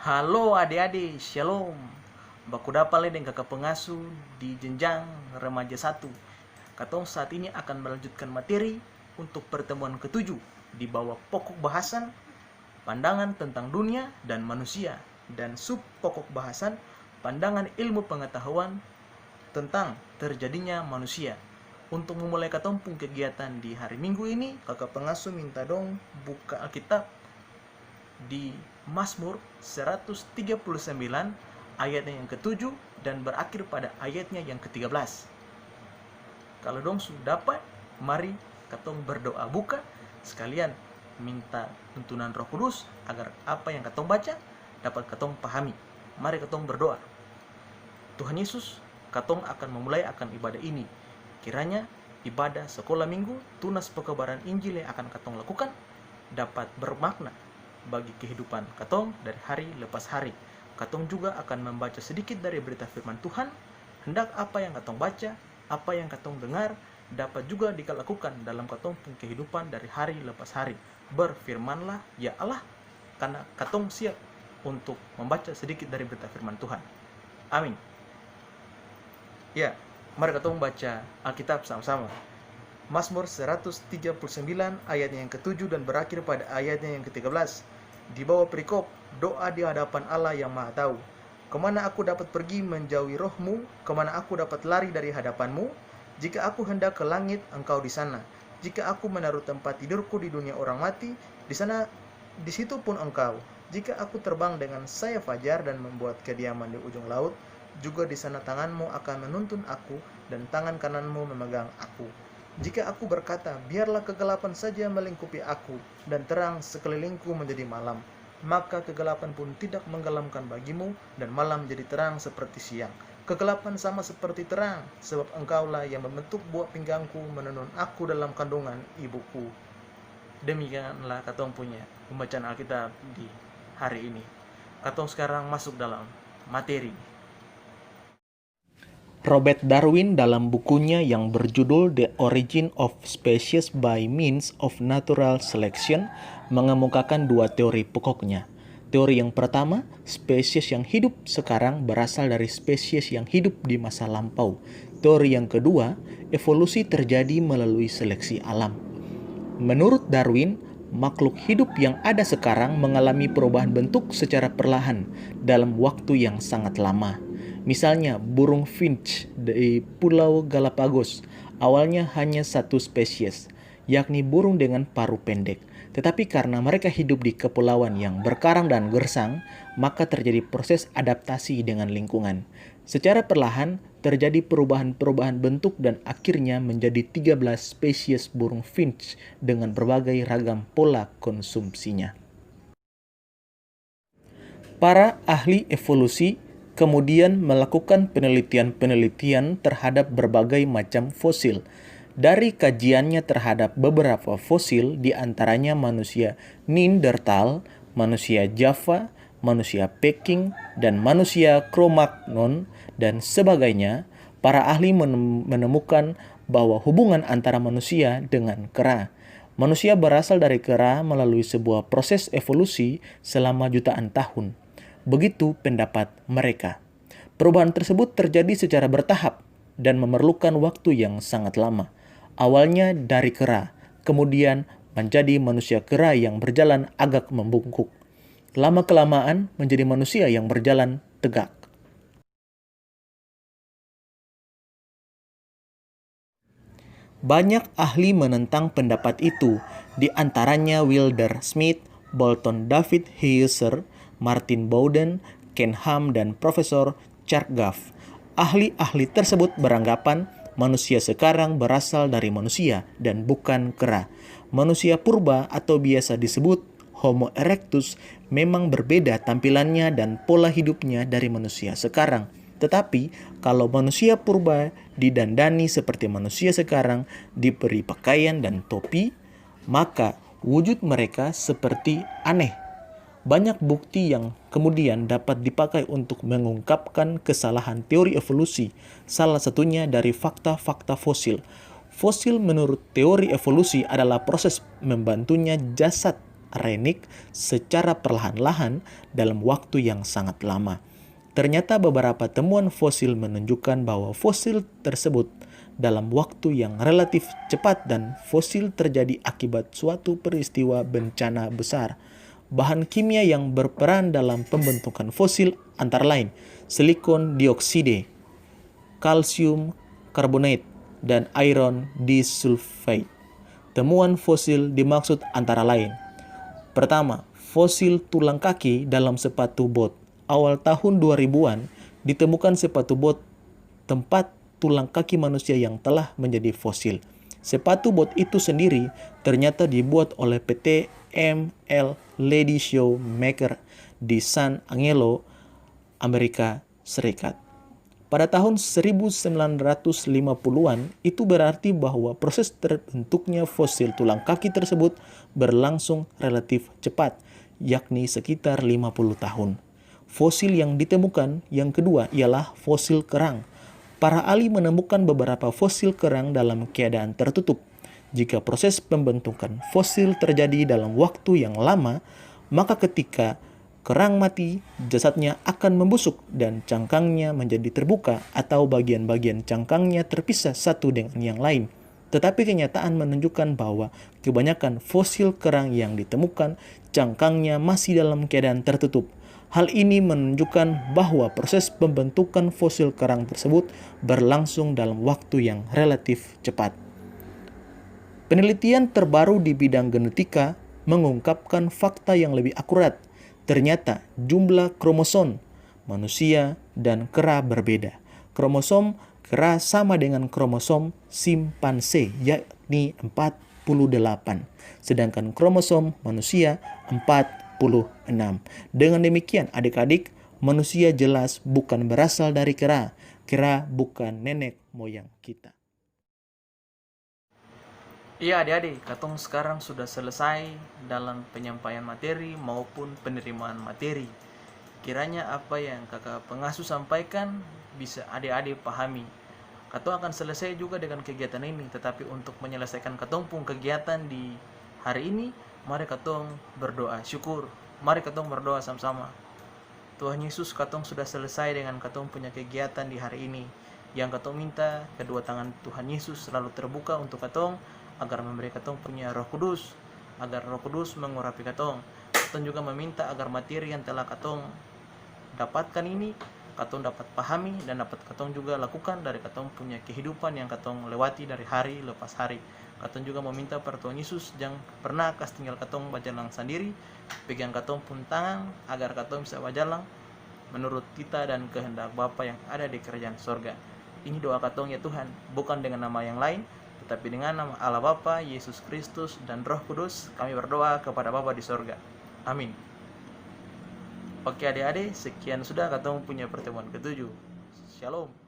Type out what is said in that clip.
Halo adik-adik, shalom. Baku dapat dengan kakak pengasuh di jenjang remaja 1. Katong saat ini akan melanjutkan materi untuk pertemuan ketujuh di bawah pokok bahasan pandangan tentang dunia dan manusia dan sub pokok bahasan pandangan ilmu pengetahuan tentang terjadinya manusia. Untuk memulai katompung kegiatan di hari Minggu ini, kakak pengasuh minta dong buka Alkitab di Mazmur 139 ayatnya yang ke-7 dan berakhir pada ayatnya yang ke-13. Kalau dong sudah dapat, mari katong berdoa buka sekalian minta tuntunan Roh Kudus agar apa yang katong baca dapat katong pahami. Mari katong berdoa. Tuhan Yesus, katong akan memulai akan ibadah ini. Kiranya ibadah sekolah minggu, tunas pekebaran Injil yang akan katong lakukan dapat bermakna bagi kehidupan katong dari hari lepas hari. Katong juga akan membaca sedikit dari berita firman Tuhan. Hendak apa yang katong baca, apa yang katong dengar dapat juga dilakukan dalam katong kehidupan dari hari lepas hari. Berfirmanlah ya Allah, karena katong siap untuk membaca sedikit dari berita firman Tuhan. Amin. Ya, mari katong baca Alkitab sama-sama. Mazmur 139 ayatnya yang ke-7 dan berakhir pada ayatnya yang ke-13. Di bawah perikop, doa di hadapan Allah yang Maha Tahu. Kemana aku dapat pergi menjauhi rohmu? Kemana aku dapat lari dari hadapanmu? Jika aku hendak ke langit, engkau di sana. Jika aku menaruh tempat tidurku di dunia orang mati, di situ pun engkau. Jika aku terbang dengan sayap fajar dan membuat kediaman di ujung laut, juga di sana tanganmu akan menuntun aku dan tangan kananmu memegang aku. Jika aku berkata, biarlah kegelapan saja melingkupi aku dan terang sekelilingku menjadi malam, maka kegelapan pun tidak menggelamkan bagimu dan malam jadi terang seperti siang. Kegelapan sama seperti terang, sebab engkaulah yang membentuk buah pinggangku, menenun aku dalam kandungan ibuku. Demikianlah katong punya pembacaan Alkitab di hari ini. Katong sekarang masuk dalam materi. Robert Darwin dalam bukunya yang berjudul The Origin of Species by Means of Natural Selection mengemukakan dua teori pokoknya. Teori yang pertama, spesies yang hidup sekarang berasal dari spesies yang hidup di masa lampau. Teori yang kedua, evolusi terjadi melalui seleksi alam. Menurut Darwin, makhluk hidup yang ada sekarang mengalami perubahan bentuk secara perlahan dalam waktu yang sangat lama. Misalnya, burung finch di Pulau Galapagos awalnya hanya satu spesies, yakni burung dengan paruh pendek. Tetapi karena mereka hidup di kepulauan yang berkarang dan gersang, maka terjadi proses adaptasi dengan lingkungan. Secara perlahan, terjadi perubahan-perubahan bentuk dan akhirnya menjadi 13 spesies burung finch dengan berbagai ragam pola konsumsinya. Para ahli evolusi kemudian melakukan penelitian-penelitian terhadap berbagai macam fosil. Dari kajiannya terhadap beberapa fosil, diantaranya manusia Neanderthal, manusia Java, manusia Peking, dan manusia Cro-Magnon, dan sebagainya, para ahli menemukan bahwa hubungan antara manusia dengan kera. Manusia berasal dari kera melalui sebuah proses evolusi selama jutaan tahun. Begitu pendapat mereka. Perubahan tersebut terjadi secara bertahap dan memerlukan waktu yang sangat lama. Awalnya dari kera, kemudian menjadi manusia kera yang berjalan agak membungkuk. Lama-kelamaan menjadi manusia yang berjalan tegak. Banyak ahli menentang pendapat itu, di antaranya Wilder Smith, Bolton David Heuser, Martin Bowden, Ken Ham, dan Profesor Chargaff. Ahli-ahli tersebut beranggapan manusia sekarang berasal dari manusia dan bukan kera. Manusia purba atau biasa disebut Homo erectus memang berbeda tampilannya dan pola hidupnya dari manusia sekarang. Tetapi kalau manusia purba didandani seperti manusia sekarang, diberi pakaian dan topi, maka wujud mereka seperti aneh. Banyak bukti yang kemudian dapat dipakai untuk mengungkapkan kesalahan teori evolusi, salah satunya dari fakta-fakta fosil. Fosil menurut teori evolusi adalah proses membantunya jasad Renick secara perlahan-lahan dalam waktu yang sangat lama. Ternyata beberapa temuan fosil menunjukkan bahwa fosil tersebut dalam waktu yang relatif cepat dan fosil terjadi akibat suatu peristiwa bencana besar. Bahan kimia yang berperan dalam pembentukan fosil antara lain silikon dioksida, kalsium karbonat, dan iron disulfide. Temuan fosil dimaksud antara lain: pertama, fosil tulang kaki dalam sepatu bot. Awal tahun 2000-an ditemukan sepatu bot tempat tulang kaki manusia yang telah menjadi fosil. Sepatu bot itu sendiri ternyata dibuat oleh PT ML Lady Shoemaker di San Angelo, Amerika Serikat. Pada tahun 1950-an, itu berarti bahwa proses terbentuknya fosil tulang kaki tersebut berlangsung relatif cepat, yakni sekitar 50 tahun. Fosil yang ditemukan yang kedua ialah fosil kerang. Para ahli menemukan beberapa fosil kerang dalam keadaan tertutup. Jika proses pembentukan fosil terjadi dalam waktu yang lama, maka ketika kerang mati, jasadnya akan membusuk dan cangkangnya menjadi terbuka atau bagian-bagian cangkangnya terpisah satu dengan yang lain. Tetapi kenyataan menunjukkan bahwa kebanyakan fosil kerang yang ditemukan cangkangnya masih dalam keadaan tertutup. Hal ini menunjukkan bahwa proses pembentukan fosil kerang tersebut berlangsung dalam waktu yang relatif cepat. Penelitian terbaru di bidang genetika mengungkapkan fakta yang lebih akurat. Ternyata jumlah kromosom manusia dan kera berbeda. Kromosom kera sama dengan kromosom simpanse, yakni 48. Sedangkan kromosom manusia 46. Dengan demikian adik-adik, manusia jelas bukan berasal dari kera. Kera bukan nenek moyang kita. Iya adik-adik, katong sekarang sudah selesai dalam penyampaian materi maupun penerimaan materi. Kiranya apa yang kakak pengasuh sampaikan bisa adik-adik pahami. Katong akan selesai juga dengan kegiatan ini, tetapi untuk menyelesaikan katong pun kegiatan di hari ini, mari katong berdoa syukur. Mari katong berdoa sama-sama. Tuhan Yesus, katong sudah selesai dengan katong punya kegiatan di hari ini. Yang katong minta, kedua tangan Tuhan Yesus selalu terbuka untuk katong, agar memberi katong punya Roh Kudus, agar Roh Kudus mengurapi katong. Katong juga meminta agar materi yang telah katong dapatkan ini, katong dapat pahami dan dapat katong juga lakukan dari katong punya kehidupan yang katong lewati dari hari lepas hari. Katong juga meminta per Tuhan Yesus jangan pernah kas tinggal katong berjalan sendiri, pegang katong pun tangan agar katong bisa berjalan menurut kita dan kehendak Bapa yang ada di kerajaan sorga. Ini doa katong ya Tuhan, bukan dengan nama yang lain, tetapi dengan nama Allah Bapa, Yesus Kristus, dan Roh Kudus, kami berdoa kepada Bapa di sorga. Amin. Oke adik-adik, sekian sudah katong punya pertemuan ke-7. Shalom.